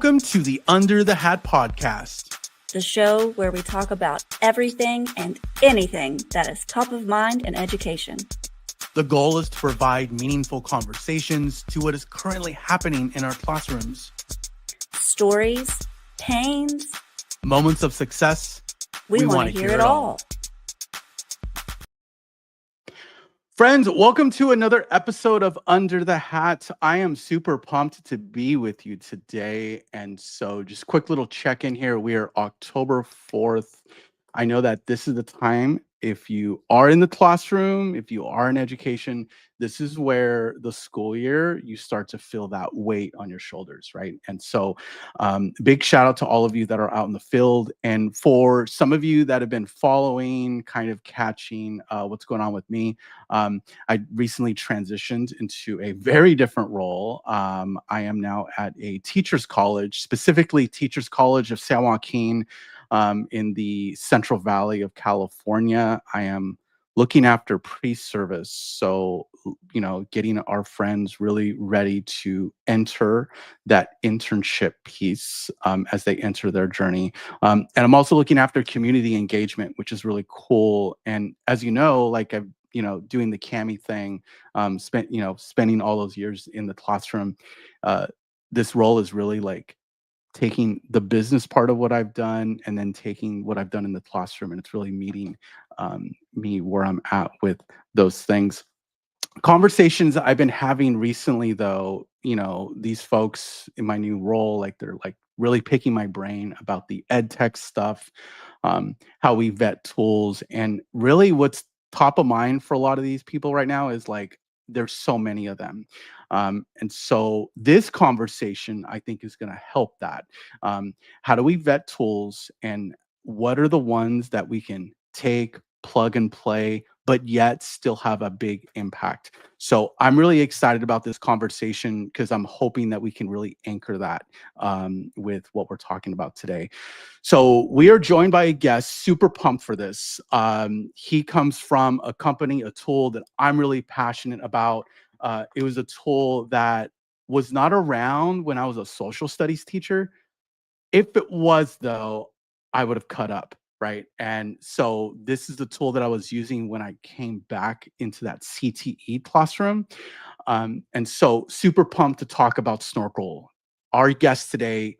Welcome to the Under the Hat podcast, the show where we talk about everything and anything that is top of mind in education. The goal is to provide meaningful conversations to what is currently happening in our classrooms. Stories, pains, moments of success. We want to hear it all. Friends, welcome to another episode of Under the Hat. I am super pumped to be with you today. And so just quick little check-in here. We are October 4th. I know that this is the time, if you are in the classroom, if you are in education, this is where the school year, you start to feel that weight on your shoulders, right? And so big shout out to all of you that are out in the field. And for some of you that have been following, kind of catching what's going on with me, I recently transitioned into a very different role. I am now at a teacher's college, specifically Teachers College of San Joaquin, in the Central Valley of California. I am looking after pre-service. So, you know, getting our friends really ready to enter that internship piece as they enter their journey. And I'm also looking after community engagement, which is really cool. And as you know, like I've, doing the Cami thing, spending all those years in the classroom, this role is really like taking the business part of what I've done and then taking what I've done in the classroom, and it's really meeting me where I'm at with those things. Conversations I've been having recently, though, these folks in my new role, like they're like really picking my brain about the ed tech stuff, how we vet tools, and really what's top of mind for a lot of these people right now is like there's so many of them. And so this conversation, I think, is going to help that. How do we vet tools, and what are the ones that we can take, plug and play, but yet still have a big impact? So I'm really excited about this conversation because I'm hoping that we can really anchor that with what we're talking about today. So we are joined by a guest, super pumped for this. He comes from a company, a tool that I'm really passionate about. It was a tool that was not around when I was a social studies teacher. If it was, though, I would have cut up, right? And so this is the tool that I was using when I came back into that CTE classroom. And so super pumped to talk about Snorkl. Our guest today,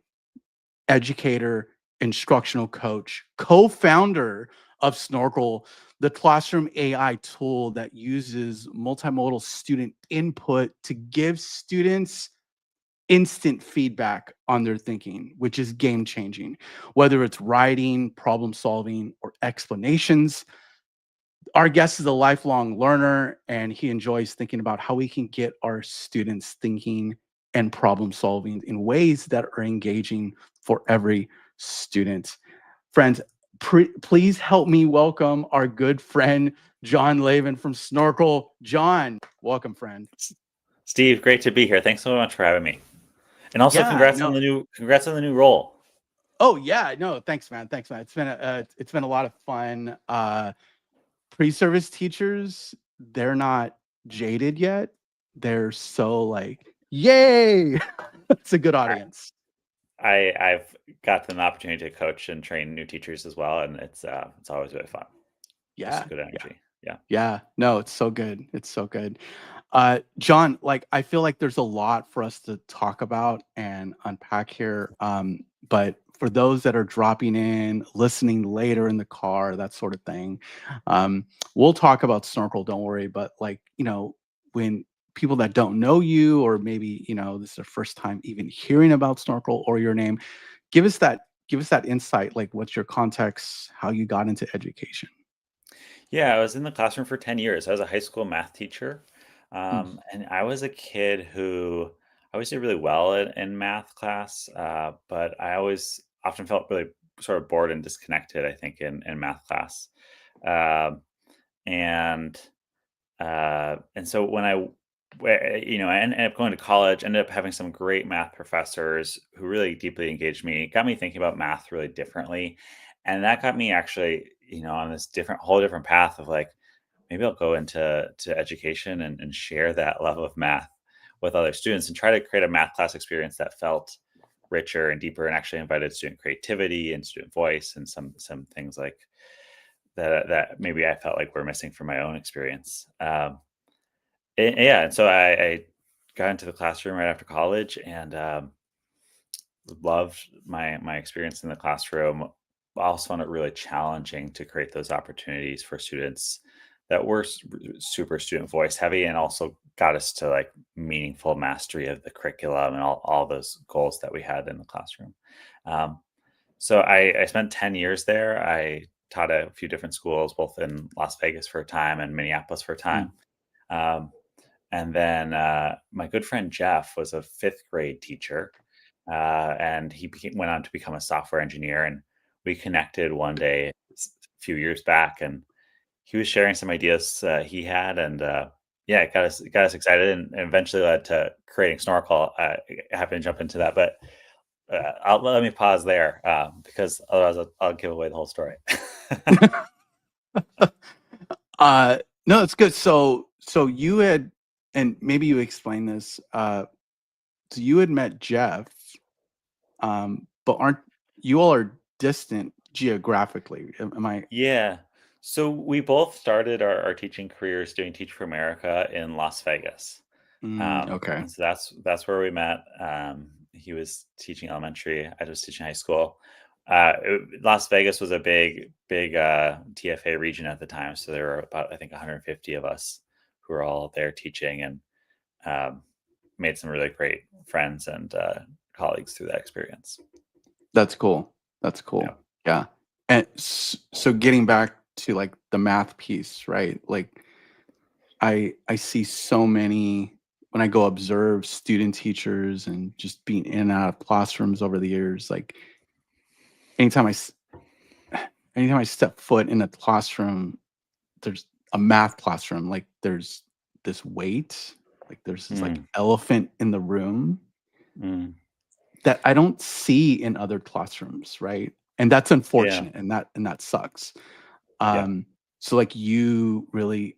educator, instructional coach, co-founder of Snorkl, the classroom AI tool that uses multimodal student input to give students instant feedback on their thinking, which is game changing, whether it's writing, problem solving, or explanations. Our guest is a lifelong learner, and he enjoys thinking about how we can get our students thinking and problem solving in ways that are engaging for every student. Friends, please help me welcome our good friend, Jon Laven from Snorkl. Jon, welcome, friend. Steve, great to be here. Thanks so much for having me. And also congrats on the new role. Oh yeah, no, thanks man. It's been a lot of fun. Pre-service teachers, they're not jaded yet. They're so like, yay! It's a good audience. I've gotten an opportunity to coach and train new teachers as well, and it's always really fun. Yeah, good energy. Yeah. No, it's so good. It's so good. Jon, like I feel like there's a lot for us to talk about and unpack here. But for those that are dropping in, listening later in the car, that sort of thing, we'll talk about Snorkl, don't worry. But like, when people that don't know you, or maybe, this is their first time even hearing about Snorkl or your name, give us that insight. Like, what's your context, how you got into education? Yeah, I was in the classroom for 10 years. I was a high school math teacher. And I was a kid who I always did really well in math class, but I always often felt really sort of bored and disconnected, I think, in math class. And so when I ended up going to college, ended up having some great math professors who really deeply engaged me, got me thinking about math really differently. And that got me actually, on this whole different path of like, maybe I'll go into education and share that love of math with other students and try to create a math class experience that felt richer and deeper, and actually invited student creativity and student voice and some things like that maybe I felt like were missing from my own experience. Yeah, and so I got into the classroom right after college, and loved my experience in the classroom. I also found it really challenging to create those opportunities for students that were super student voice heavy, and also got us to like meaningful mastery of the curriculum and all those goals that we had in the classroom. Um, so I spent 10 years there. I taught at a few different schools, both in Las Vegas for a time and Minneapolis for a Mm. time. Um, and then my good friend Jeff was a fifth grade teacher, and he went on to become a software engineer. And we connected one day a few years back, and he was sharing some ideas he had, and yeah, it got us excited, and eventually led to creating Snorkel. Happy to jump into that, but let me pause there because otherwise I'll give away the whole story. uh, no, it's good. So you had, and maybe you explain this. So you had met Jeff, but aren't you all are distant geographically? Am I? Yeah. So we both started our teaching careers doing Teach for America in Las Vegas. Okay. And so that's where we met. He was teaching elementary. I was teaching high school. Las Vegas was a big TFA region at the time. So there were about, I think, 150 of us who were all there teaching, and um, made some really great friends and colleagues through that experience. That's cool. That's Yeah. cool. Yeah. And so getting back to like the math piece, right? Like I see so many when I go observe student teachers and just being in and out of classrooms over the years, like anytime I s- anytime I step foot in a classroom, there's a math classroom, like there's this weight, like there's this like Mm, elephant in the room mm, that I don't see in other classrooms, right? And that's yeah. unfortunate, and that sucks. Yeah. Um, so like you really,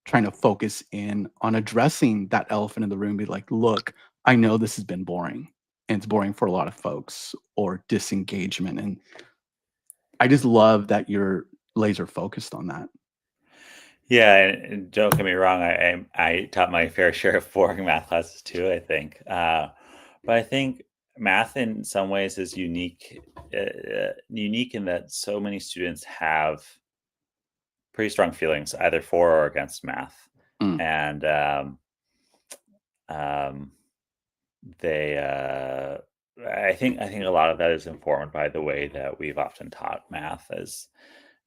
trying to focus in on addressing that elephant in the room, be like, look, I know this has been boring, and it's boring for a lot of folks, or disengagement. And I just love that you're laser focused on that. Yeah, and don't get me wrong, I taught my fair share of boring math classes too, I think. But I think math in some ways is unique in that so many students have pretty strong feelings either for or against math. Mm, And um, they I think a lot of that is informed by the way that we've often taught math as,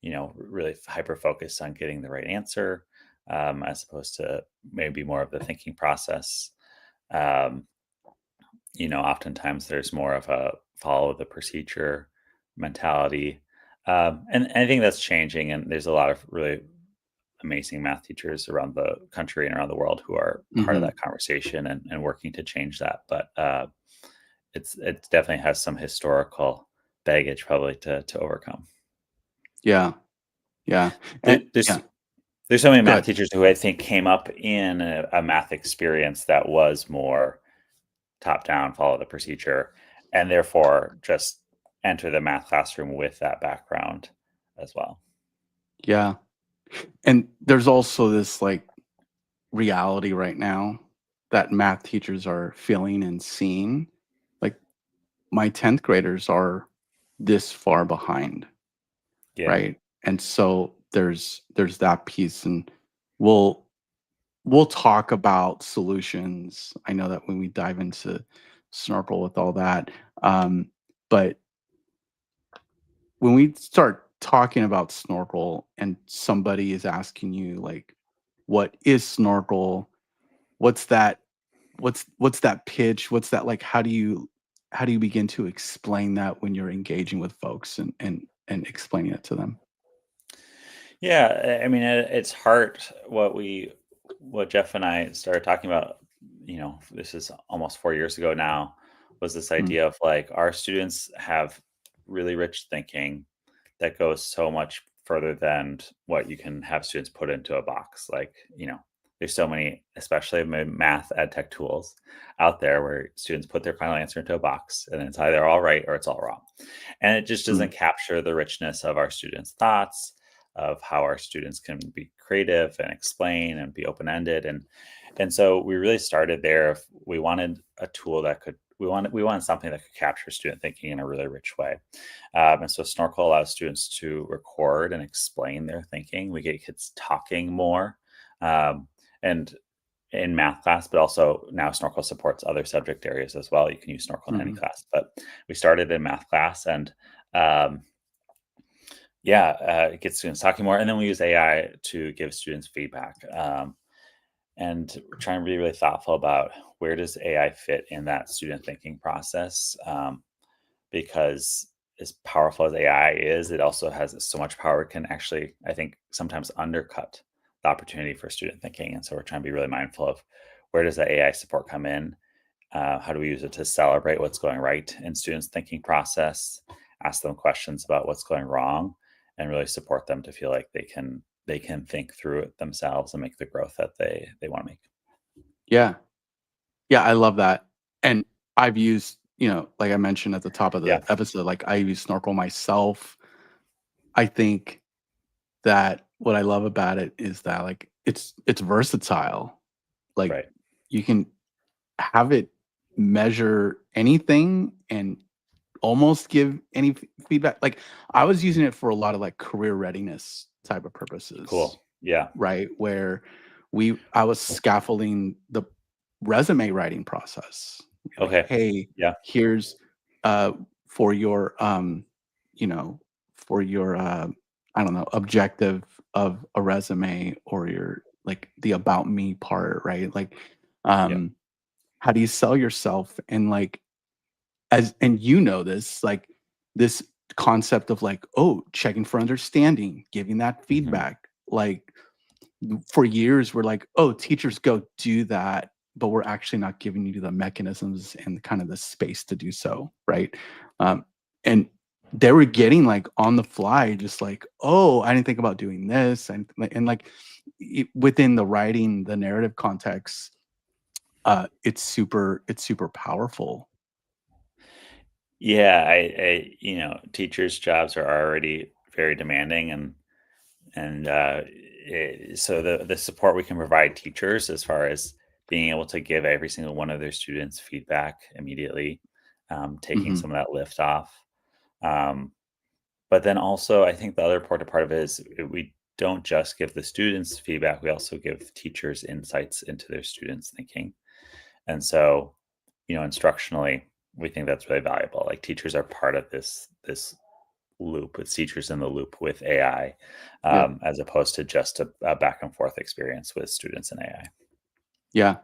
really hyper focused on getting the right answer, as opposed to maybe more of the thinking process. Um, Oftentimes there's more of a follow the procedure mentality. And I think that's changing, and there's a lot of really amazing math teachers around the country and around the world who are part of mhm. that conversation, and working to change that. But it definitely has some historical baggage probably to overcome. Yeah, yeah, There, and there's yeah, there's so many math good. teachers who I think came up in a math experience that was more top down, follow the procedure, and therefore just enter the math classroom with that background as well. Yeah, and there's also this like reality right now that math teachers are feeling and seeing. Like my 10th graders are this far behind, Yeah. right? And so there's that piece, and we'll we'll talk about solutions. I know that when we dive into Snorkel with all that, but when we start talking about Snorkel and somebody is asking you like, what is Snorkel? What's that? What's that pitch? What's that like? How do you begin to explain that when you're engaging with folks and explaining it to them? Yeah, I mean, at its heart, what Jeff and I started talking about, this is almost 4 years ago now, was this Mm, idea of like our students have really rich thinking that goes so much further than what you can have students put into a box. Like, there's so many, especially math ed tech tools out there where students put their final answer into a box and it's either all right or it's all wrong. And it just Mm, doesn't capture the richness of our students' thoughts, of how our students can be creative and explain and be open-ended. And so we really started there. If we wanted a tool that could, we wanted something that could capture student thinking in a really rich way. And so Snorkel allows students to record and explain their thinking. We get kids talking more. And in math class, but also now Snorkel supports other subject areas as well. You can use Snorkel in any mhm, class, but we started in math class, and um, it gets students talking more. And then we use AI to give students feedback. And we're trying to be really thoughtful about where does AI fit in that student thinking process. Because as powerful as AI is, it also has so much power. It can actually, I think, sometimes undercut the opportunity for student thinking. And so we're trying to be really mindful of where does that AI support come in? How do we use it to celebrate what's going right in students' thinking process? Ask them questions about what's going wrong, and really support them to feel like they can think through it themselves and make the growth that they want to make. yeah. Yeah, I love that. And I've used, like I mentioned at the top of Yeah. the episode, like I use Snorkel myself. I think that what I love about it is that like it's versatile. Like Right. you can have it measure anything and almost give any feedback. Like I was using it for a lot of like career readiness type of purposes, Cool. Yeah. right? Where I was scaffolding the resume writing process. Like, Okay. hey, Yeah. here's uh for your you know, for your I don't know, objective of a resume or your like the about me part, right? Like Yeah. um how do you sell yourself? And like and this, like this concept of like, oh, checking for understanding, giving that Mhm. feedback. Like for years we're like, oh, teachers go do that, but we're actually not giving you the mechanisms and kind of the space to do so, right? And they were getting like on the fly, just like, oh, I didn't think about doing this, and like within the writing, the narrative context, it's super powerful. Yeah, teachers' jobs are already very demanding, and so the support we can provide teachers as far as being able to give every single one of their students feedback immediately, taking Hmm. some of that lift off. Um, but then also, I think the other important part of it is we don't just give the students feedback; we also give teachers insights into their students' thinking. And so, instructionally, we think that's really valuable. Like teachers are part of this loop. It's teachers in the loop with AI, Yep. as opposed to just a back and forth experience with students and AI. Yeah.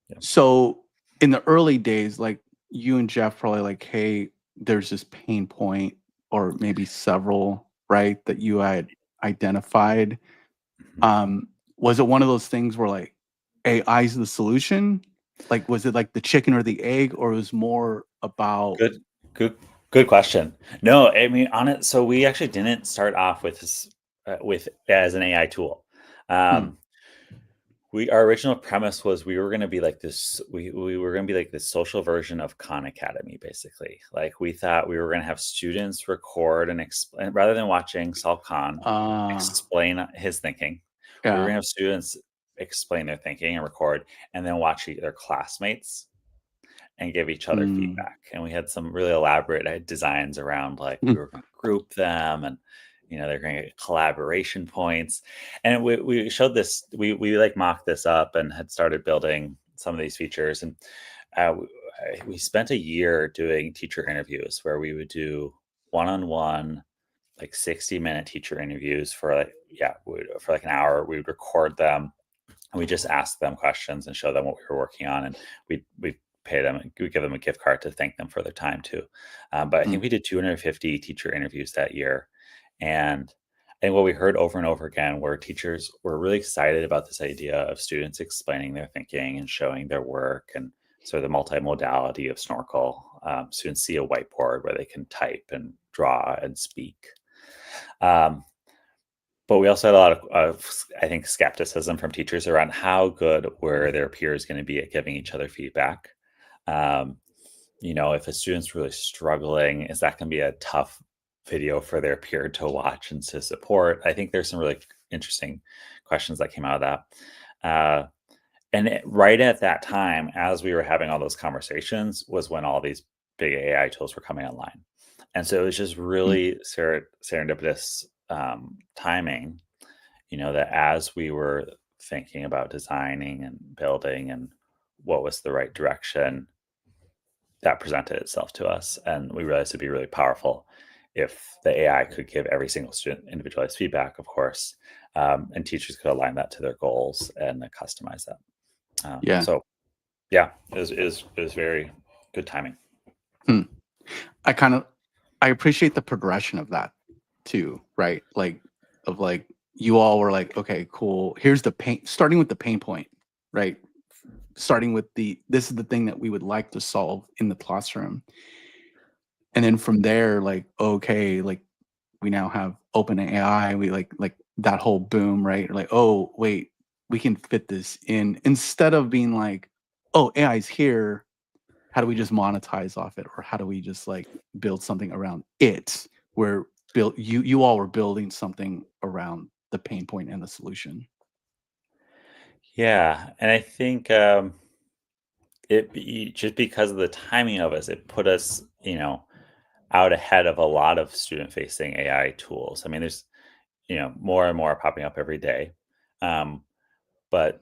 Yeah. So in the early days, like you and Jeff probably like, hey, there's this pain point or maybe several, right, that you had identified. Mhm. Was it one of those things where like AI is the solution? Like, was it like the chicken or the egg, or it was more about Good, good, good question. No, I mean on it. So we actually didn't start off with this with as an AI tool. hmm, Um, our original premise was we were going to be like this. We were going to be like this social version of Khan Academy, basically. Like we thought we were going to have students record and explain rather than watching Sal Khan uh explain his thinking. We were yeah. going to have students explain their thinking and record, and then watch their classmates and give each other Mm, feedback. And we had some really elaborate designs around like mm, we were going to group them, and they're going to get collaboration points. And we showed this, we like mocked this up and had started building some of these features. And we spent a year doing teacher interviews where we would do one-on-one like 60-minute teacher interviews for like for like an hour. We would record them, and we just ask them questions and show them what we were working on, and we pay them, we give them a gift card to thank them for their time too. But I think mm, we did 250 teacher interviews that year, and what we heard over and over again were teachers were really excited about this idea of students explaining their thinking and showing their work, and so the multimodality of Snorkel. Students see a whiteboard where they can type and draw and speak. Um, but we also had a lot of, I think, skepticism from teachers around how good were their peers going to be at giving each other feedback. Um, if a student's really struggling, is that going to be a tough video for their peer to watch and to support? I think there's some really interesting questions that came out of that. Right at that time, as we were having all those conversations, was when all these big AI tools were coming online. And so it was just Mm. really serendipitous timing, that as we were thinking about designing and building and what was the right direction, that presented itself to us. And we realized it'd be really powerful if the AI could give every single student individualized feedback, of course, and teachers could align that to their goals and then customize that. Yeah. So yeah, it was very good timing. Hmm. I kind of I appreciate the progression of that too, right? Like you all were like, okay, cool. Here's the pain, starting with the pain point, right? Starting with this is the thing that we would like to solve in the classroom. And then from there, like, okay, like we now have open AI, we like that whole boom, right? Like, oh, wait, we can fit this in instead of being like, oh, AI is here. How do we just monetize off it? Or how do we just like build something around it? Where you all were building something around the pain point and the solution. Yeah, and I think just because of the timing of us, it put us, out ahead of a lot of student-facing AI tools. I mean, there's more and more popping up every day, um, but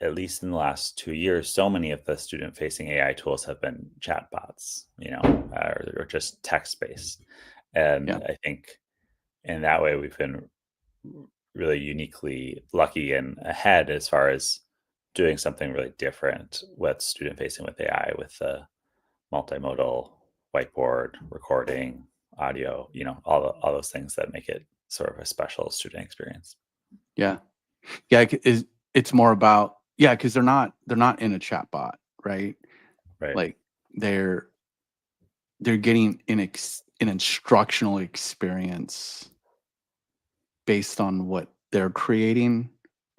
at least in the last 2 years, so many of the student-facing AI tools have been chatbots, or just text-based, and Yeah. I think in that way we've been really uniquely lucky and ahead as far as doing something really different with student facing with AI, with the multimodal whiteboard, recording, audio, all those things that make it sort of a special student experience. Yeah. Yeah. It's more about, yeah, because they're not in a chat bot, right? Right. Like they're they're getting an instructional experience based on what they're creating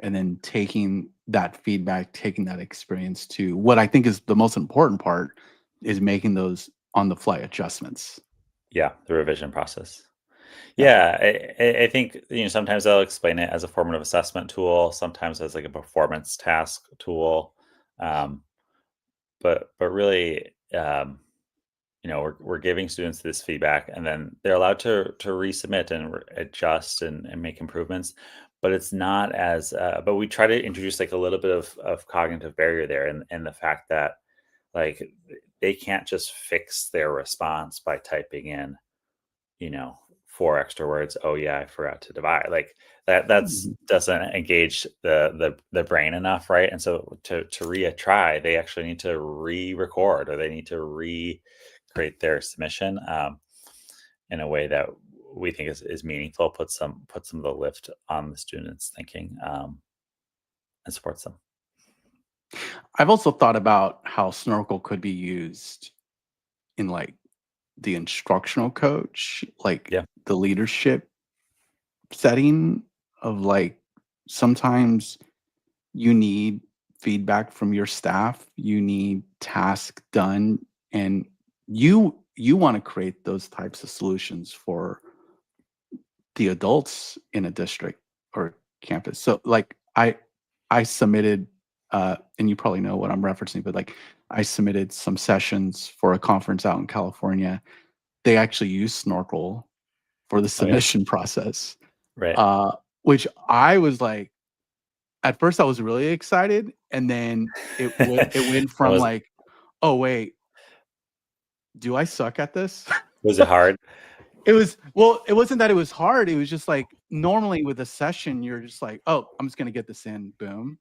and then taking that feedback, taking that experience to what I think is the most important part is making those on the fly adjustments. Yeah. The revision process. Yeah. Yeah. I think, sometimes I'll explain it as a formative assessment tool, sometimes as like a performance task tool. Um, but really, we're giving students this feedback and then they're allowed to resubmit and adjust and make improvements, but it's not as but we try to introduce like a little bit of cognitive barrier there, and the fact that like they can't just fix their response by typing in, you know, 4 extra words. Oh yeah, I forgot to divide. Like that's Mhm. doesn't engage the brain enough, right? And so to retry, they actually need to re-record, or they need to recreate their submission in a way that we think is meaningful, put some of the lift on the students' thinking, and supports them. I've also thought about how Snorkel could be used in like the instructional coach, like Yeah. the leadership setting of like sometimes you need feedback from your staff, you need tasks done, and you want to create those types of solutions for the adults in a district or campus. So like I submitted and you probably know what I'm referencing, but like I submitted some sessions for a conference out in California. They actually use Snorkel for the Oh yeah. submission process. Right. Uh which I was like at first I was really excited and then it went That from like, "Oh wait, do I suck at this?" was it hard? It was well, it wasn't that it was hard, it was just like normally with a session, you're just like, "Oh, I'm just gonna get this in, boom."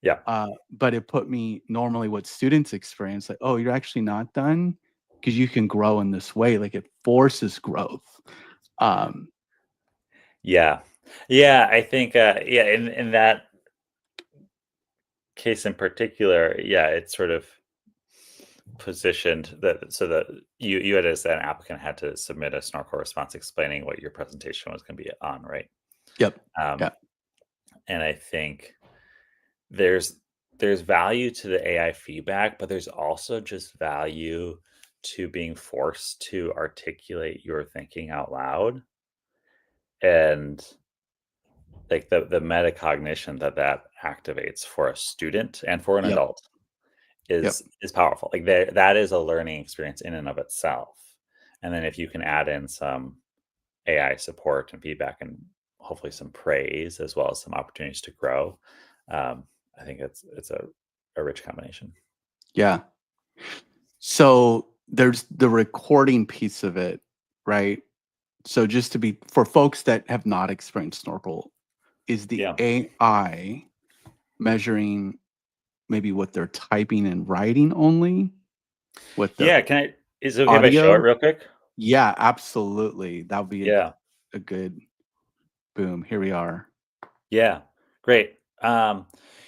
Yeah. But it put me normally what students experience, like, "Oh, you're actually not done because you can grow in this way." Like it forces growth. Um, Yeah. Yeah, I think, yeah, in that case in particular, yeah, it's sort of positioned that so that you had as an applicant had to submit a Snorkel response explaining what your presentation was gonna be on, right? Yep. Um, Yeah. and I think there's value to the AI feedback, but there's also just value to being forced to articulate your thinking out loud, and like the metacognition that activates for a student and for an Yep. adult Yep. is powerful. Like that is a learning experience in and of itself. And then if you can add in some AI support and feedback and hopefully some praise as well as some opportunities to grow, um, I think it's a rich combination. Yeah. So there's the recording piece of it, right? So just to be for folks that have not experienced Snorkel, is the Yeah. AI measuring maybe what they're typing and writing only? What their Yeah. Is it okay if I show it audio? real quick? Yeah, absolutely. That would be Yeah. a good boom. Here we are. Yeah, great.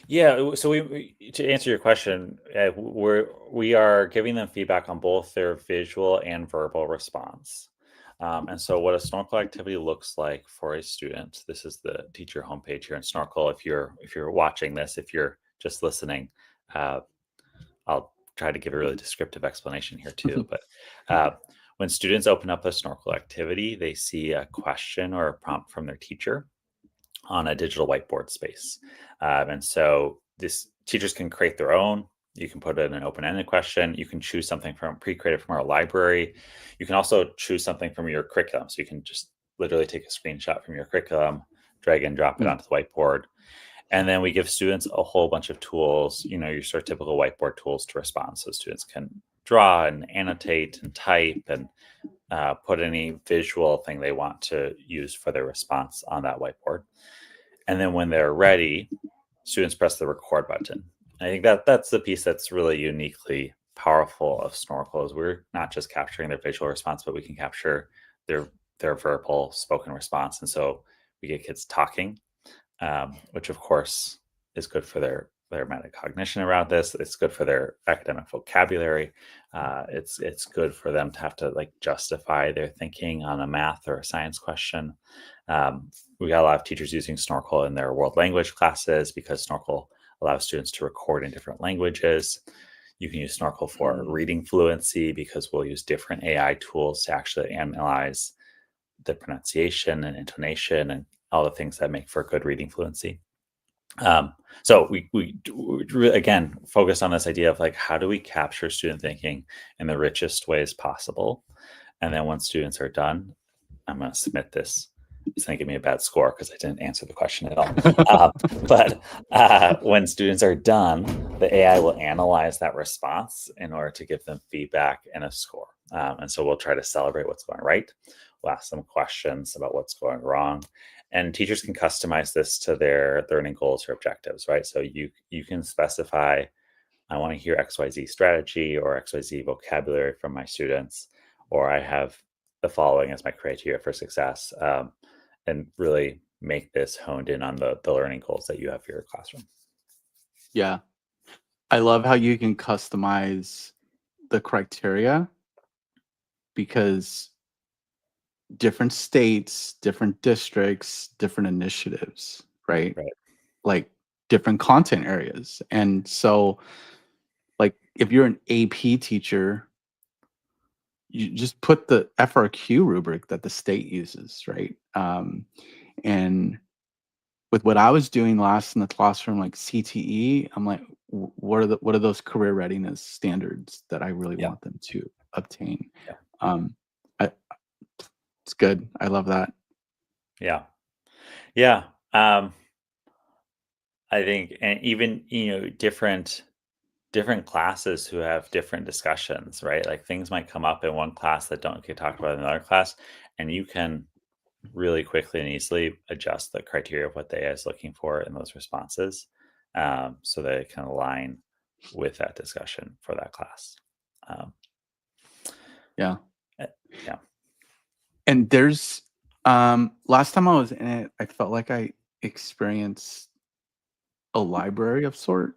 Yeah, so to answer your question, we are giving them feedback on both their visual and verbal response. And so, what a snorkel activity looks like for a student. This is the teacher homepage here in Snorkel. If you're watching this, if you're just listening, uh, I'll try to give a really descriptive explanation here too. But when students open up a snorkel activity, they see a question or a prompt from their teacher on a digital whiteboard space. And so this teachers can create their own. You can put in an open-ended question. You can choose something from pre-created from our library. You can also choose something from your curriculum. So you can just literally take a screenshot from your curriculum, drag and drop it Mm, onto the whiteboard. And then we give students a whole bunch of tools, your sort of typical whiteboard tools to respond. So students can draw and annotate and type and put any visual thing they want to use for their response on that whiteboard. And then when they're ready, students press the record button. I think that's the piece that's really uniquely powerful of Snorkel is we're not just capturing their visual response, but we can capture their verbal spoken response. And so we get kids talking, which of course is good for their metacognition around this. It's good for their academic vocabulary. It's good for them to have to like justify their thinking on a math or a science question. We got a lot of teachers using Snorkel in their world language classes because Snorkel allows students to record in different languages. You can use Snorkel for reading fluency because we'll use different AI tools to actually analyze the pronunciation and intonation and all the things that make for good reading fluency. So we really, again, focus on this idea of like, how do we capture student thinking in the richest ways possible? And then once students are done, I'm going to submit this. It's going to give me a bad score because I didn't answer the question at all. But when students are done, the AI will analyze that response in order to give them feedback and a score. And so we'll try to celebrate what's going right. We'll ask them questions about what's going wrong. And teachers can customize this to their learning goals or objectives, right? So you can specify, I want to hear XYZ strategy or XYZ vocabulary from my students, or I have the following as my criteria for success, and really make this honed in on the learning goals that you have for your classroom. yeah. I love how you can customize the criteria because different states, different districts, different initiatives, right? Right. Like different content areas. And so, like, if you're an AP teacher, you just put the FRQ rubric that the state uses, right? And with what I was doing last in the classroom, like CTE, I'm like, what are those career readiness standards that I really Yeah. want them to obtain? Yeah. Um, I, it's good. I love that. Yeah. Yeah. I think, and even, different classes who have different discussions, right? Like things might come up in one class that don't get talked about in another class, and you can really quickly and easily adjust the criteria of what the AI is looking for in those responses, so that it can align with that discussion for that class. Um, Yeah. eh, yeah, And there's last time I was in it, I felt like I experienced a library of sort or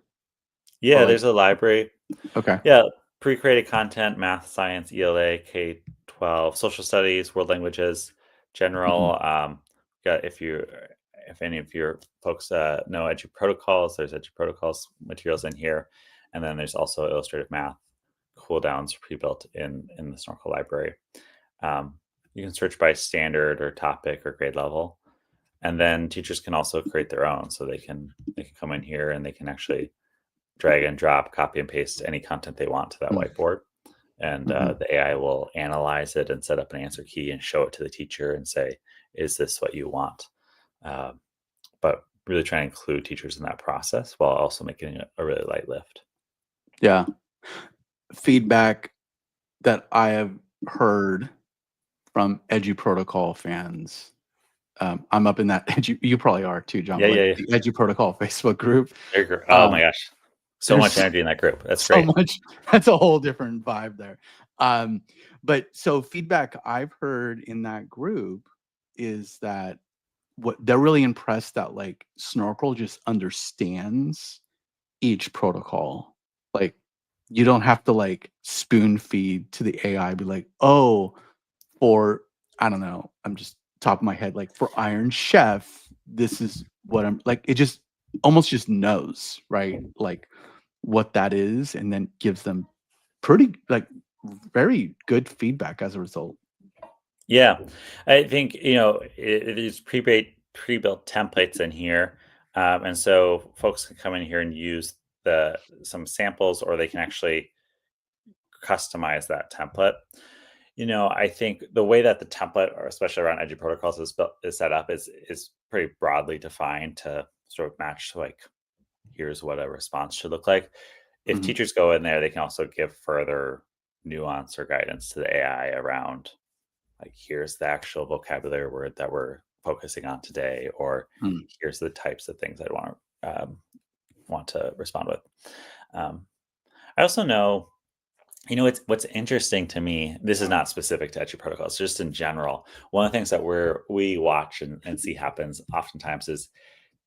yeah. like There's a library. okay. Yeah, pre-created content, math, science, ELA, K-12, social studies, world languages, Mhm. general. if any of your folks know Edu Protocols, there's Edu Protocols materials in here, and then there's also illustrative math cooldowns pre-built in the Snorkel library. You can search by standard or topic or grade level, and then teachers can also create their own. So they can come in here and they can actually drag and drop, copy and paste any content they want to that whiteboard, and the AI will analyze it and set up an answer key and show it to the teacher and say, "Is this what you want?" But really try to include teachers in that process while also making it a really light lift. Yeah. Feedback that I have heard from Edu Protocol fans. I'm up in that you probably are too, John. Yeah, like yeah. The Edu Protocol Facebook group. Oh my gosh, so much there's energy in that group. That's so great. much. That's a whole different vibe there. But so feedback I've heard in that group is that what they're really impressed that like Snorkel just understands each protocol. Like you don't have to like spoon feed to the AI, be like, oh, for I don't know, I'm just top of my head, like for Iron Chef, this is what I'm like, it just almost just knows, right? Like what that is, and then gives them pretty like very good feedback as a result. Yeah, I think there's pre-built templates in here, and so folks can come in here and use some samples, or they can actually customize that template. I think the way that the template, or especially around Edu Protocols, is set up is pretty broadly defined to sort of match like, here's what a response should look like. If teachers go in there, they can also give further nuance or guidance to the AI around, like, here's the actual vocabulary word that we're focusing on today, or here's the types of things I want to respond with. I also know, what's interesting to me. This is not specific to Edu Protocols, just in general. One of the things that we watch and see happens oftentimes is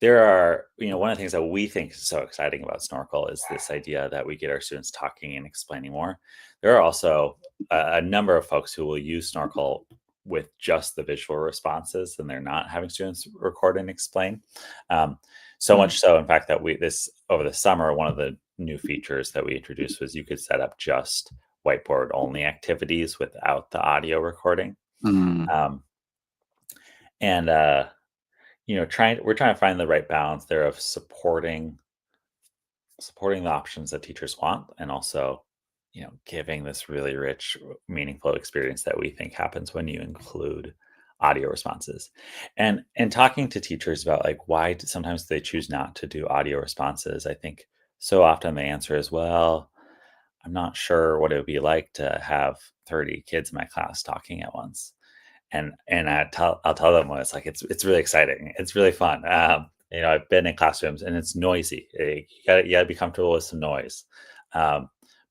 there are, one of the things that we think is so exciting about Snorkel is this idea that we get our students talking and explaining more. There are also a number of folks who will use Snorkel with just the visual responses, and they're not having students record and explain. So much so, in fact, that over the summer, one of the new features that we introduced was you could set up just whiteboard only activities without the audio recording. We're trying to find the right balance there of supporting the options that teachers want, and also, giving this really rich, meaningful experience that we think happens when you include audio responses. And talking to teachers about like why sometimes they choose not to do audio responses, I think so often the answer is, well, I'm not sure what it would be like to have 30 kids in my class talking at once. And I'll tell them when it's like, it's really exciting. It's really fun. I've been in classrooms and it's noisy. You gotta be comfortable with some noise.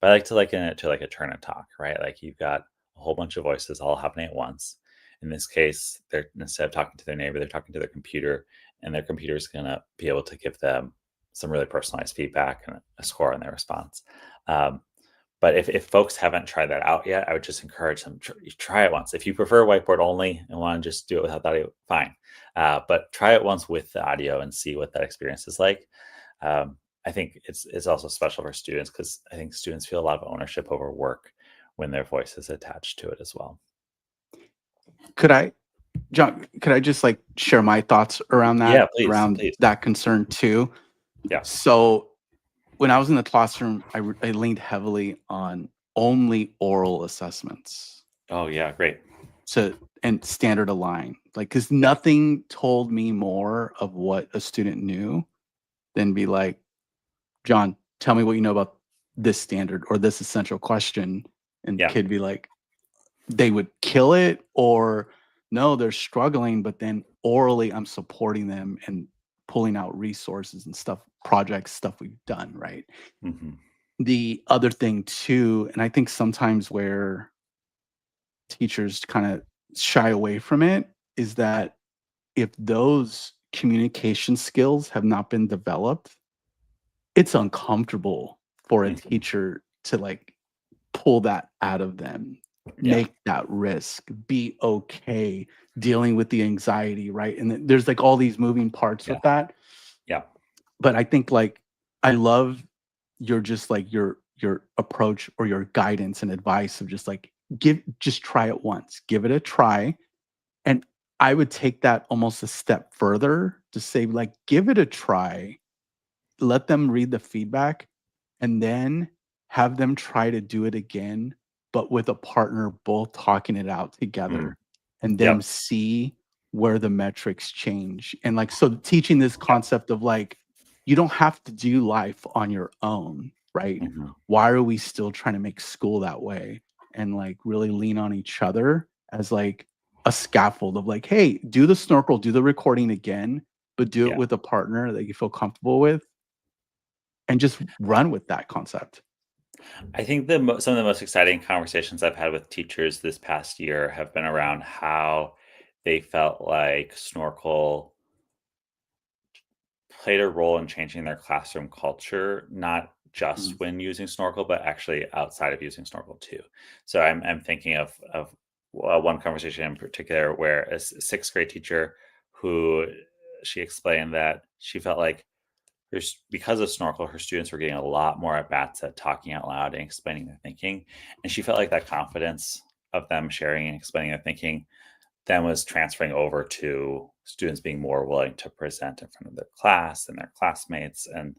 But I like to liken it to like a turn and talk, right? Like you've got a whole bunch of voices all happening at once. In this case, they're, instead of talking to their neighbor, they're talking to their computer, and their computer is going to be able to give them some really personalized feedback and a score on their response. But if folks haven't tried that out yet, I would just encourage them to try it once. If you prefer whiteboard only and want to just do it without the audio, fine. But try it once with the audio and see what that experience is like. I think it's also special for students, because I think students feel a lot of ownership over work when their voice is attached to it as well. John, could I just like share my thoughts around that? Yeah, please. That concern too. Yeah. So when I was in the classroom, I leaned heavily on only oral assessments. Oh yeah, great. And standard align, like, because nothing told me more of what a student knew than be like, John, tell me what you know about this standard or this essential question. And kid be like, they would kill it, or no, they're struggling, but then orally I'm supporting them and pulling out resources and stuff, projects, stuff we've done, right? The other thing too, and I think sometimes where teachers kind of shy away from it, is that if those communication skills have not been developed, it's uncomfortable for a teacher to like pull that out of them. Yeah. make that risk, be okay dealing with the anxiety, right? And there's like all these moving parts Yeah. with that. Yeah. But I think like I love your just like your approach or your guidance and advice of just like just try it once, give it a try. And I would take that almost a step further to say like give it a try, let them read the feedback, and then have them try to do it again, but with a partner both talking it out Mm. together, and then Yep. see where the metrics change. And like, so teaching this Yep. concept of like, you don't have to do life on your own, right? Mhm. Why are we still trying to make school that way? And like really lean on each other as like a scaffold of like, hey, do the snorkel, do the recording again, but do it Yeah. with a partner that you feel comfortable with, and just run with that concept. I think some of the most exciting conversations I've had with teachers this past year have been around how they felt like Snorkel played a role in changing their classroom culture, not just Mhm, when using Snorkel, but actually outside of using Snorkel too. So I'm thinking of one conversation in particular where a sixth grade teacher who she explained that she felt like because of Snorkel, her students were getting a lot more at bats at talking out loud and explaining their thinking, and she felt like that confidence of them sharing and explaining their thinking then was transferring over to students being more willing to present in front of their class and their classmates and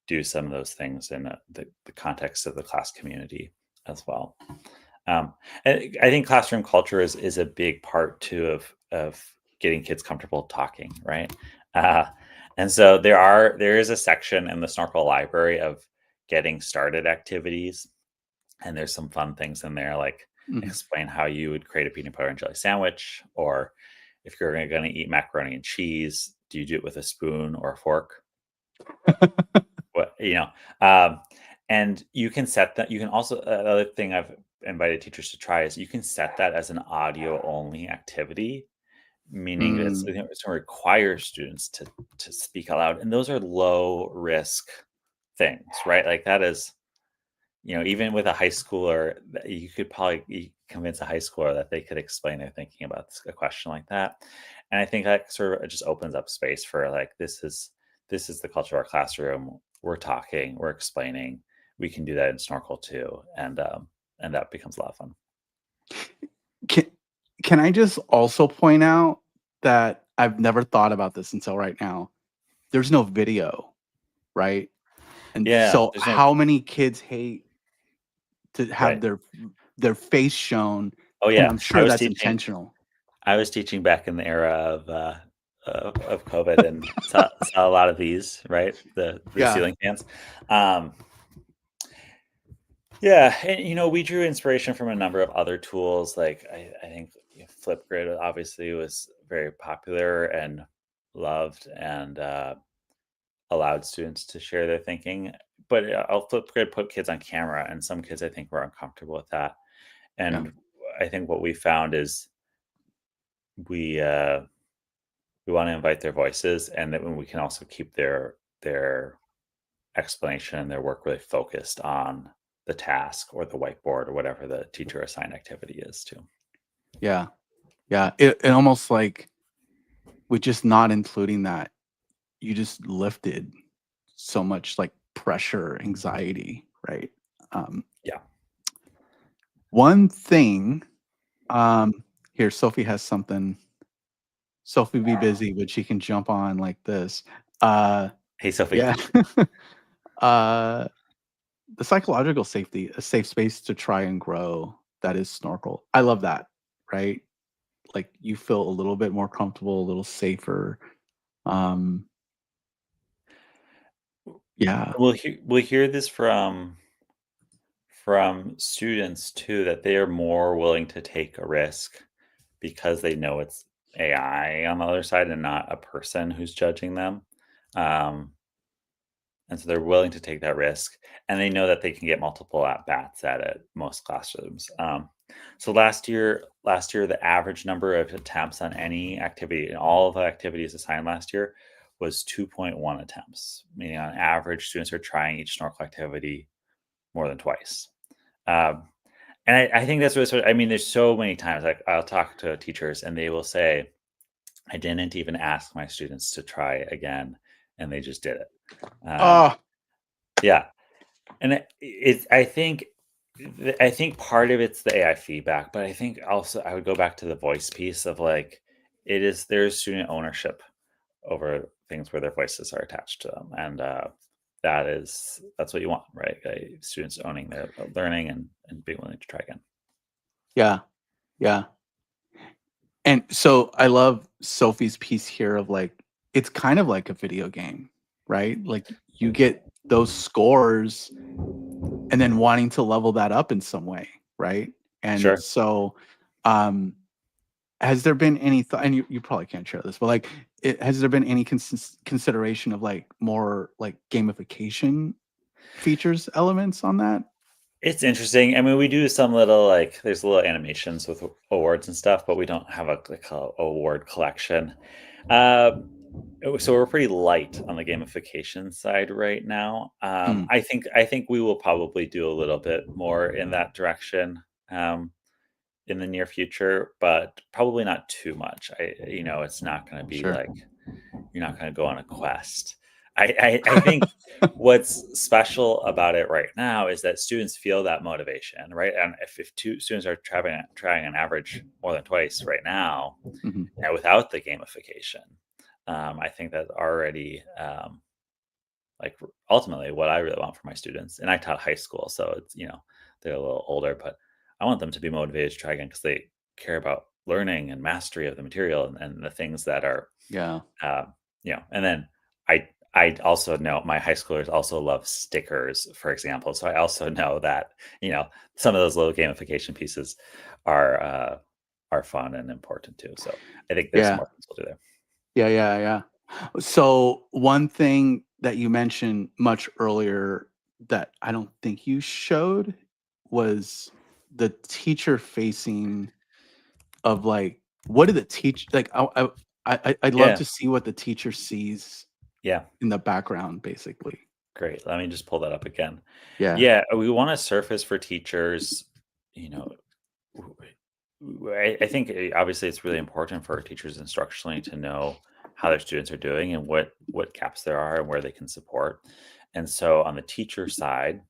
do some of those things in the context of the class community as well. Um, and I think classroom culture is a big part too of getting kids comfortable talking, right? Uh, and so there is a section in the Snorkel library of getting started activities, and there's some fun things in there, like mhm. explain how you would create a peanut butter and jelly sandwich, or if you're going to eat macaroni and cheese, do you do it with a spoon or a fork? What um, and you can set that. You can also another thing I've invited teachers to try is you can set that as an audio only activity, meaning that Mm, it's going to require students to speak out loud, and those are low risk things, right? Like that is even with a high schooler, you could probably convince a high schooler that they could explain their thinking about a question like that. And I think that sort of just opens up space for like this is the culture of our classroom. We're talking, we're explaining. We can do that in Snorkel too, and that becomes a lot of fun. can can I just also point out that I've never thought about this until right now. There's no video, right? And Yeah, so there's no how many kids hate to have right. their face shown, Oh and yeah, I'm sure that's intentional. I was teaching back in the era of COVID and saw a lot of these, right? The Yeah, ceiling fans. Um, Yeah, and we drew inspiration from a number of other tools. Like I think Flipgrid obviously was very popular and loved and allowed students to share their thinking. But Flipgrid put kids on camera, and some kids I think were uncomfortable with that. yeah. And I think what we found is we uh, we want to invite their voices, and that when we can also keep their explanation and their work really focused on the task or the whiteboard or whatever the teacher assigned activity is too. Yeah, yeah. It almost like with just not including that, you just lifted so much like pressure, anxiety, right? Um, Yeah. One thing, here, Sophie has something. Sophie be busy, but she can jump on like this. Uh, Hey, Sophie. yeah. uh, the psychological safety, a safe space to try and grow. That is Snorkel. I love that, right? Like you feel a little bit more comfortable, a little safer. Um, yeah, We'll hear this from students too, that they are more willing to take a risk because they know it's AI on the other side and not a person who's judging them. Um, and so they're willing to take that risk, and they know that they can get multiple at bats at it most classrooms. So last year the average number of attempts on any activity and all of the activities assigned last year was 2.1 attempts, meaning on average students are trying each snorkel activity more than twice. um, And I think that's what I mean, there's so many times, like, I'll talk to teachers and they will say, "I didn't even ask my students to try again, and they just did it." Oh, Yeah, and I think part of it's the AI feedback, but I think also I would go back to the voice piece of, like, there's student ownership over things where their voices are attached to them, and, that's what you want, right? Students owning their learning and being willing to try again. yeah, yeah. And so I love Sophie's piece here of like, it's kind of like a video game, right? Like you get those scores and then wanting to level that up in some way, right? And Sure. so, um, has there been any thought, and you probably can't share this, but like, has there been any consideration of like more like gamification features, elements on that? It's interesting. I mean, we do some little, like, there's little animations with awards and stuff, but we don't have a award collection. Um, so we're pretty light on the gamification side right now. Mm, I think we will probably do a little bit more in that direction in the near future, but probably not too much. It's not going to be sure. like you're not going to go on a quest. I think what's special about it right now is that students feel that motivation, right? And if two students are trying an average more than twice right now, Mhm. without the gamification, I think that's already like ultimately what I really want for my students. And I taught high school, so it's they're a little older, but I want them to be motivated to try again because they care about learning and mastery of the material and the things that are Yeah. and then I also know my high schoolers also love stickers, for example. So I also know that, some of those little gamification pieces are fun and important too. So I think there's some Yeah. more things we'll do there. Yeah, yeah, yeah. So one thing that you mentioned much earlier that I don't think you showed was the teacher facing of like, what did the teach like? I'd love Yeah. to see what the teacher sees Yeah. in the background, basically. Great. Let me just pull that up again. Yeah. Yeah. We want to surface for teachers, you know, I think obviously it's really important for teachers instructionally to know how their students are doing and what gaps there are and where they can support. And so on the teacher side,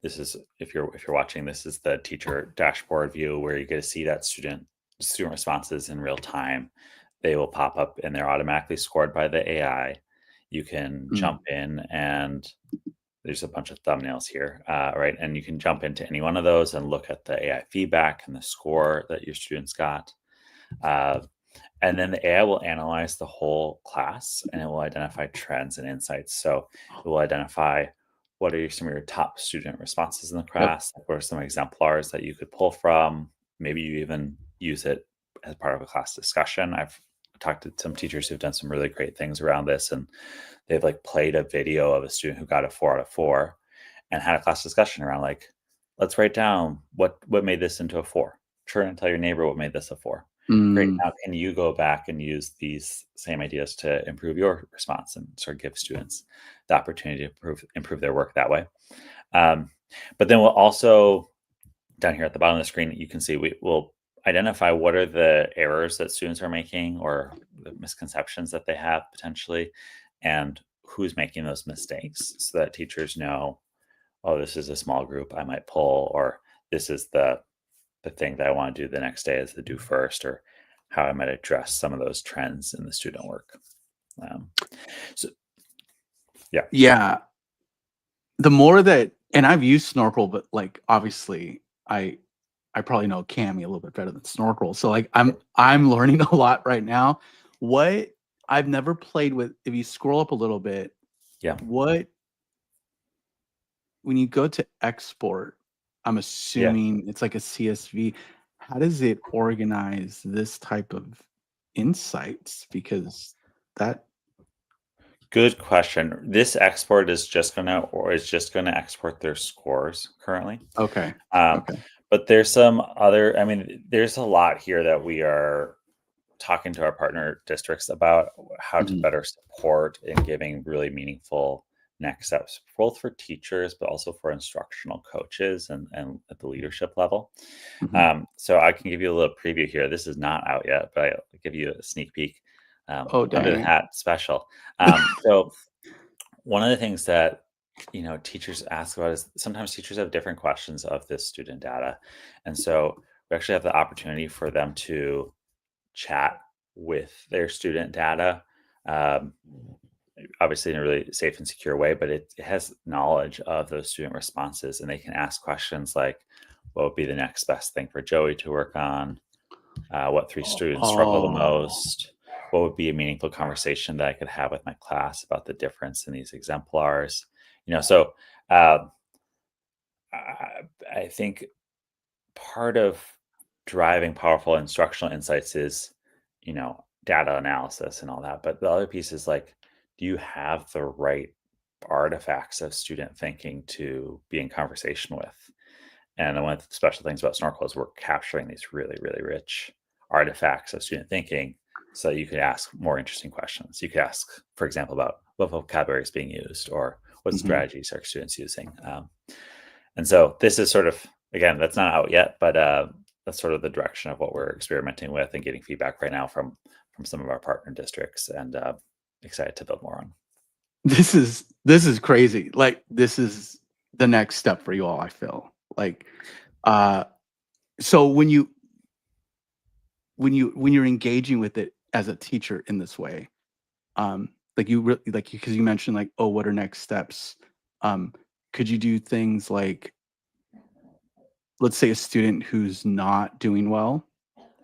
this is if you're watching, this is the teacher dashboard view where you get to see that student responses in real time. They will pop up and they're automatically scored by the AI. You can Mm, jump in and there's a bunch of thumbnails here, right? And you can jump into any one of those and look at the AI feedback and the score that your students got. Uh, and then the AI will analyze the whole class and it will identify trends and insights. So it will identify what are some of your top student responses in the yep. class, what are some exemplars that you could pull from. Maybe you even use it as part of a class discussion. I've talked to some teachers who've done some really great things around this, and they've like played a video of a student who got a 4 out of 4 and had a class discussion around like, let's write down what made this into a 4. Turn and tell your neighbor what made this a 4. Great. Mm, Now, can you go back and use these same ideas to improve your response and sort of give students the opportunity to improve their work that way? Um, but then we'll also down here at the bottom of the screen, you can see we will identify what are the errors that students are making or the misconceptions that they have potentially, and who's making those mistakes, so that teachers know, oh, this is a small group I might pull, or this is the thing that I want to do the next day as the do first, or how I might address some of those trends in the student work. Um, so yeah, yeah. The more that, and I've used Snorkel, but like obviously I probably know Cami a little bit better than Snorkel. So like I'm learning a lot right now. What I've never played with, if you scroll up a little bit, yeah, what when you go to export, I'm yeah. assuming it's like a CSV. How does it organize this type of insights? Because that Good question. This export is just gonna export their scores currently. okay. Um, Okay. but there's some other, I mean, there's a lot here that we are talking to our partner districts about how to Mhm. better support in giving really meaningful next steps, both for teachers, but also for instructional coaches and at the leadership level. So I can give you a little preview here. This is not out yet, but I'll give you a sneak peek. Oh, Under the dang. hat special. So one of the things that teachers ask about is sometimes teachers have different questions of this student data, and so we actually have the opportunity for them to chat with their student data. Um, Obviously in a really safe and secure way, but it has knowledge of those student responses, and they can ask questions like, what would be the next best thing for Joey to work on? What three students struggle the Oh, most? What would be a meaningful conversation that I could have with my class about the difference in these exemplars? So um, I think part of driving powerful instructional insights is, data analysis and all that. But the other piece is like, do you have the right artifacts of student thinking to be in conversation with? And one of the special things about Snorkel is we're capturing these really, really rich artifacts of student thinking so you could ask more interesting questions. You could ask, for example, about what vocabulary is being used or what mhm. strategies are students using. And so this is sort of, again, that's not out yet, but that's sort of the direction of what we're experimenting with and getting feedback right now from some of our partner districts, and excited to build more on. This is crazy. Like, this is the next step for you all, I feel. Like, uh, so when you're engaging with it as a teacher in this way, like you really like because you mentioned like, oh, what are next steps? Um, could you do things like, let's say a student who's not doing well,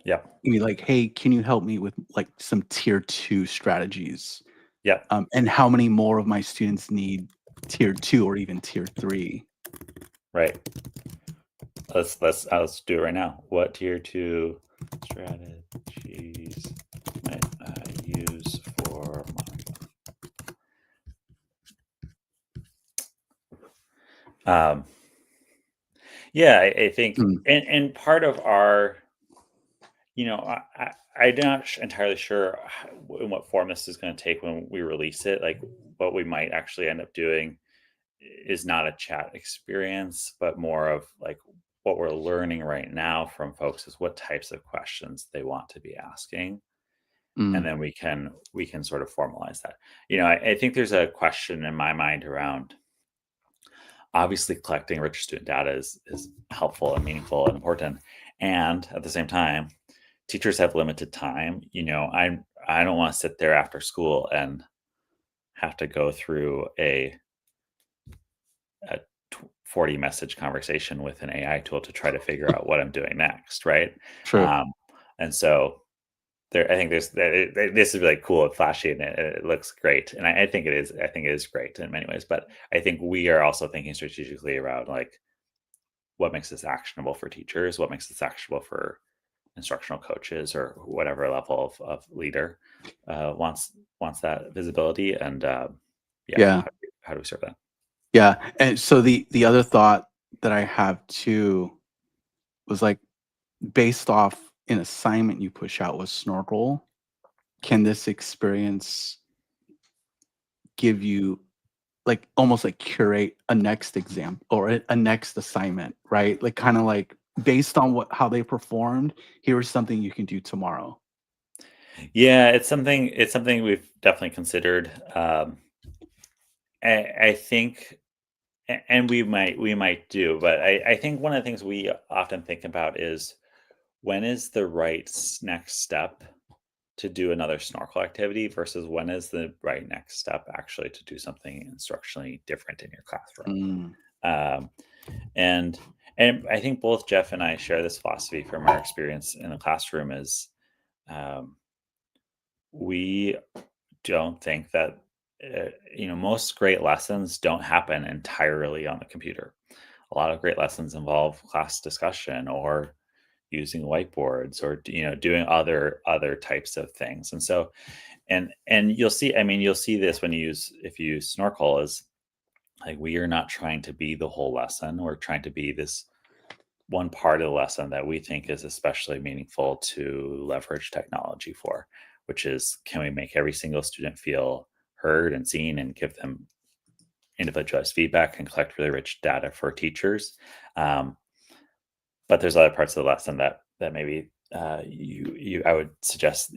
Yep. you be like, hey, can you help me with like some tier two strategies? Yep. And how many more of my students need tier two or even tier three? Right. Let's do it right now. What tier 2 strategies might I use for um yeah, I think, Mm, and part of our, I'm not entirely sure in what form this is going to take when we release it. Like, what we might actually end up doing is not a chat experience, but more of like what we're learning right now from folks is what types of questions they want to be asking, and mm, then we can sort of formalize that. I think there's a question in my mind around, obviously collecting rich student data is helpful and meaningful and important, and at the same time teachers have limited time. I don't want to sit there after school and have to go through a 40 message conversation with an AI tool to try to figure out what I'm doing next, right? true. Um, and so I think this is really cool and flashy, and it looks great, and I think it is. I think it is great in many ways, but I think we are also thinking strategically around like what makes this actionable for teachers, what makes this actionable for instructional coaches or whatever level of leader wants that visibility, and yeah, Yeah. how do we serve that? Yeah. And so the other thought that I have too was like, based off an assignment you push out with Snorkel, can this experience give you like almost like curate a next exam or a next assignment, right? Like kind of like based on how they performed, here's something you can do tomorrow. Yeah, it's something we've definitely considered. I think, and we might do, but I think one of the things we often think about is, when is the right next step to do another snorkel activity versus when is the right next step actually to do something instructionally different in your classroom. Mm, Um, and and I think both Jeff and I share this philosophy from our experience in the classroom. Is um, we don't think that most great lessons don't happen entirely on the computer. A lot of great lessons involve class discussion or using whiteboards or doing other types of things. And so, and you'll see, you'll see this when if you use Snorkel, is like, we are not trying to be the whole lesson. We're trying to be this one part of the lesson that we think is especially meaningful to leverage technology for, which is, can we make every single student feel heard and seen and give them individualized feedback and collect really rich data for teachers. But there's other parts of the lesson that maybe I would suggest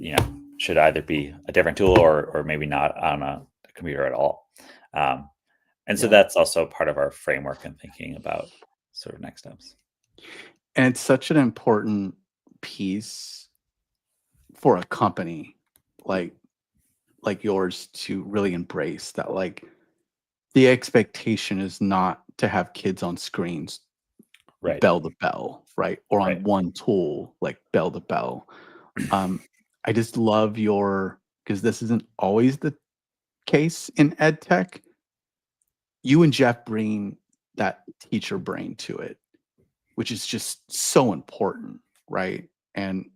should either be a different tool or maybe not on a computer at all. And so that's also part of our framework and thinking about sort of next steps. And it's such an important piece for a company like yours to really embrace that, like, the expectation is not to have kids on screens Right. bell the bell, right? Or on Right. one tool, like bell the bell. I just love because this isn't always the case in ed tech. You and Jeff bring that teacher brain to it, which is just so important, right? And,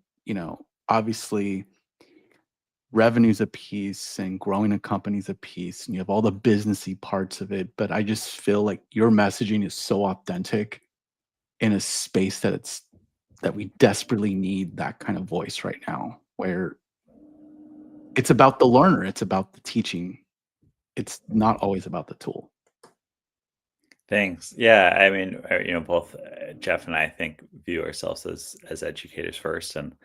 obviously revenue's a piece and growing a company's a piece, and you have all the businessy parts of it. But I just feel like your messaging is so authentic in a space that we desperately need that kind of voice right now, where it's about the learner, it's about the teaching. It's not always about the tool. Thanks. Yeah, I mean, both Jeff and I think view ourselves as educators first, and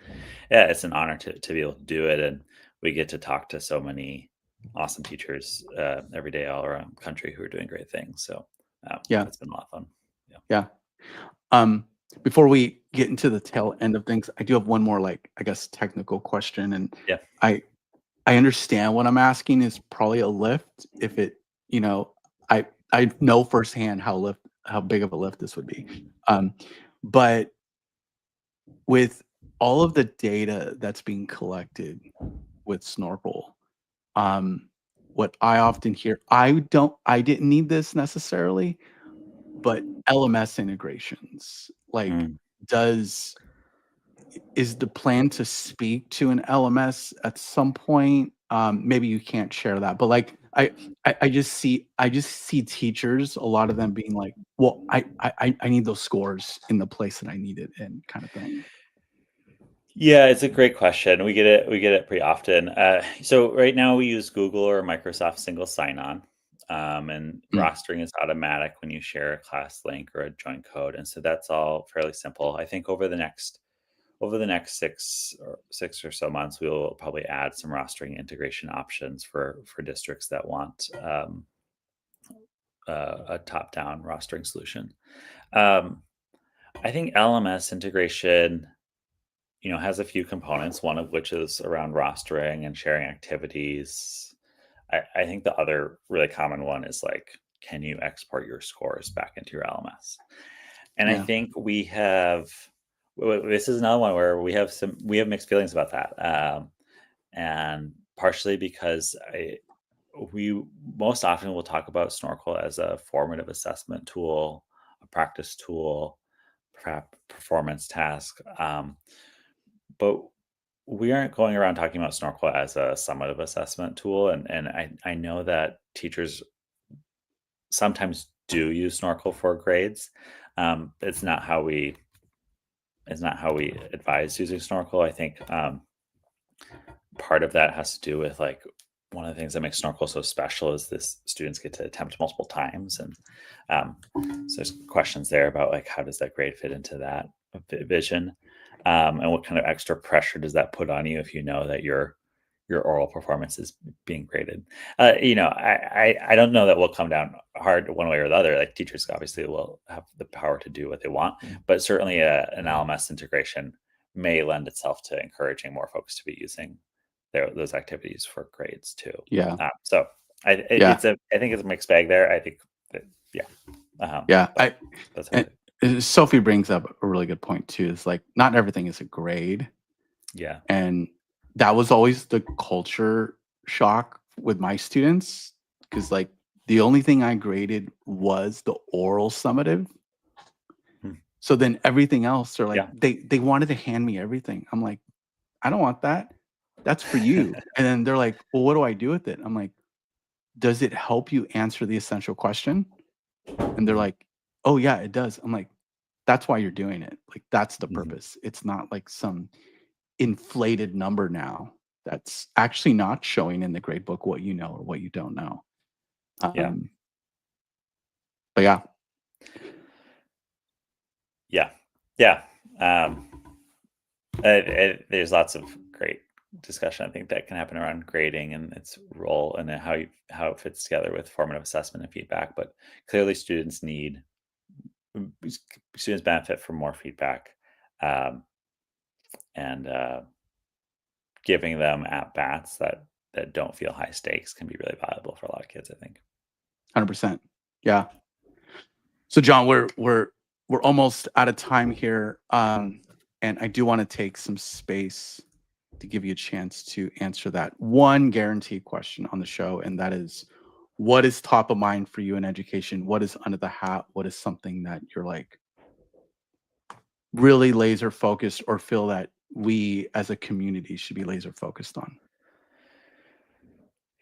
yeah, it's an honor to be able to do it, and we get to talk to so many awesome teachers every day all around the country who are doing great things. So Yeah. it's been a lot of fun. Yeah. Before we get into the tail end of things, I do have one more, like, I guess, technical question, and Yeah. I understand what I'm asking is probably a lift. If it, I know firsthand how big of a lift this would be. But with all of the data that's being collected with Snorkl, what I often hear, I didn't need this necessarily, but LMS integrations, like, is the plan to speak to an LMS at some point? Maybe you can't share that, but, like, I just see teachers, a lot of them being like, well, I need those scores in the place that I need it in, kind of thing. Yeah, it's a great question. We get it pretty often. So right now we use Google or Microsoft single sign-on, and rostering is automatic when you share a class link or a join code, and so that's all fairly simple. I think over the next 6 or so months, we will probably add some rostering integration options for districts that want a top-down rostering solution. I think LMS integration has a few components, one of which is around rostering and sharing activities. I think the other really common one is, like, can you export your scores back into your LMS? And I think this is another one where we have mixed feelings about that. And partially because we most often will talk about Snorkl as a formative assessment tool, a practice tool, performance task. But we aren't going around talking about Snorkl as a summative assessment tool. And I know that teachers sometimes do use Snorkl for grades. It's not how we advise using Snorkl. I think part of that has to do with, like, one of the things that makes Snorkl so special is this students get to attempt multiple times. And so there's questions there about, like, how does that grade fit into that vision? And what kind of extra pressure does that put on you if you know that your oral performance is being graded? I don't know that we'll come down hard one way or the other. Like, teachers obviously will have the power to do what they want, but certainly an LMS integration may lend itself to encouraging more folks to be using those activities for grades too. Yeah. So I think it's a mixed bag there. I think that, that's Sophie brings up a really good point too. Is, like, not everything is a grade. Yeah. And that was always the culture shock with my students, because, like, the only thing I graded was the oral summative. So then everything else, are like, they wanted to hand me everything. I'm like, I don't want that. That's for you. And then they're like, well, what do I do with it? I'm like, does it help you answer the essential question? And they're like, oh yeah, it does. I'm like, that's why you're doing it. Like, that's the purpose. It's not like some inflated number now that's actually not showing in the grade book what you know or what you don't know. But yeah, Yeah. There's lots of great discussion I think that can happen around grading and its role and then how it fits together with formative assessment and feedback. But clearly, students benefit from more feedback, um, and giving them at bats that don't feel high stakes can be really valuable for a lot of kids, I think. 100%. Yeah. So John, we're almost out of time here, and I do want to take some space to give you a chance to answer that one guaranteed question on the show, and that is, what is top of mind for you in education? What is under the hat? What is something that you're like really laser focused, or feel that we as a community should be laser focused on?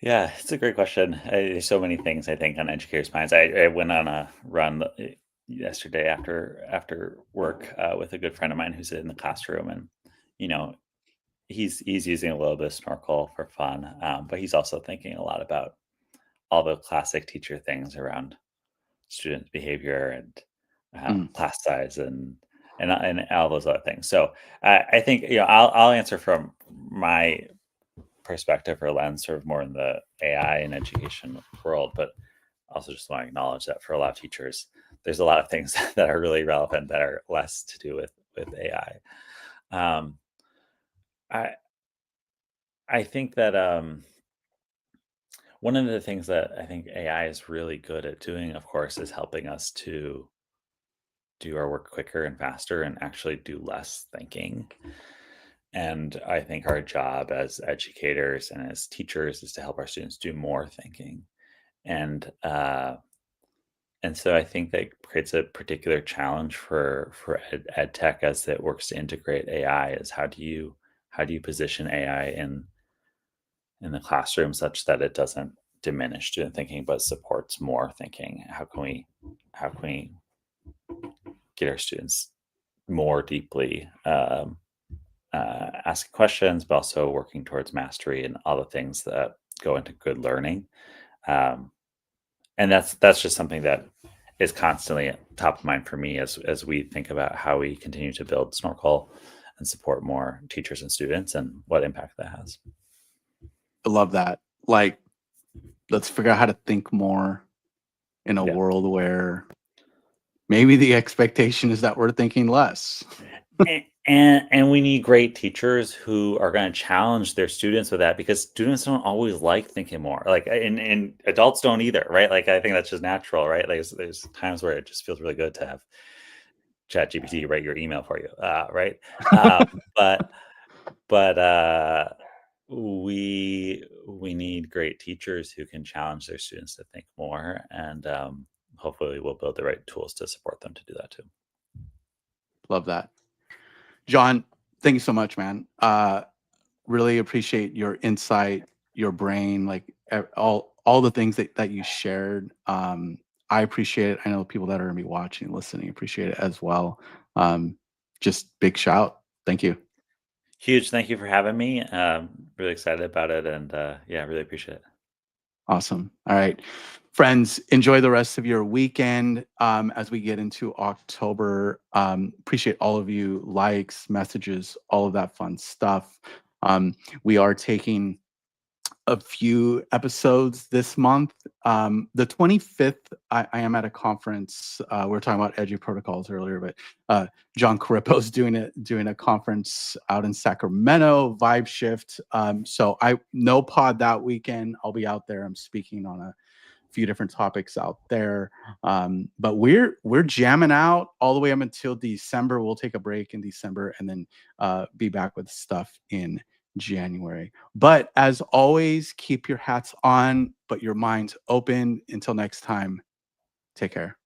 Yeah, it's a great question. There's so many things I think on educators' minds. I went on a run yesterday after work with a good friend of mine who's in the classroom, and you know he's using a little bit of Snorkel for fun, but he's also thinking a lot about all the classic teacher things around student behavior and Mm, class size and all those other things. So I think I'll answer from my perspective or lens, sort of more in the AI and education world, but also just want to acknowledge that for a lot of teachers, there's a lot of things that are really relevant that are less to do with AI. Um, I I think that one of the things that I think AI is really good at doing, of course, is helping us to do our work quicker and faster and actually do less thinking. And I think our job as educators and as teachers is to help our students do more thinking. And so I think that creates a particular challenge for ed tech as it works to integrate AI. Is how do you position AI in the classroom such that it doesn't diminish student thinking but supports more thinking? How can we get our students more deeply asking questions, but also working towards mastery and all the things that go into good learning. Um, and that's just something that is constantly top of mind for me as we think about how we continue to build Snorkel and support more teachers and students and what impact that has. I love that. Like, let's figure out how to think more in a Yeah. world where maybe the expectation is that we're thinking less. And we need great teachers who are going to challenge their students with that, because students don't always like thinking more. Like, and adults don't either, right? Like, I think that's just natural, right? Like, there's times where it just feels really good to have ChatGPT write your email for you, right? But but we need great teachers who can challenge their students to think more, and hopefully we'll build the right tools to support them to do that too. Love that. John, thank you so much, man. Really appreciate your insight, your brain, like all the things that you shared. I appreciate it. I know people that are gonna be watching, listening, appreciate it as well. Just big shout. Thank you. Huge thank you for having me. Really excited about it, and yeah, really appreciate it. Awesome. All right. Friends, enjoy the rest of your weekend as we get into October. Appreciate all of you likes, messages, all of that fun stuff. We are taking a few episodes this month. The 25th, I am at a conference. We were talking about Edu protocols earlier, but John Carippo's doing a conference out in Sacramento, Vibe Shift. So I no pod that weekend. I'll be out there. I'm speaking on a few different topics out there. But we're jamming out all the way up until December. We'll take a break in December and then be back with stuff in January. But as always, keep your hats on, but your minds open. Until next time, take care.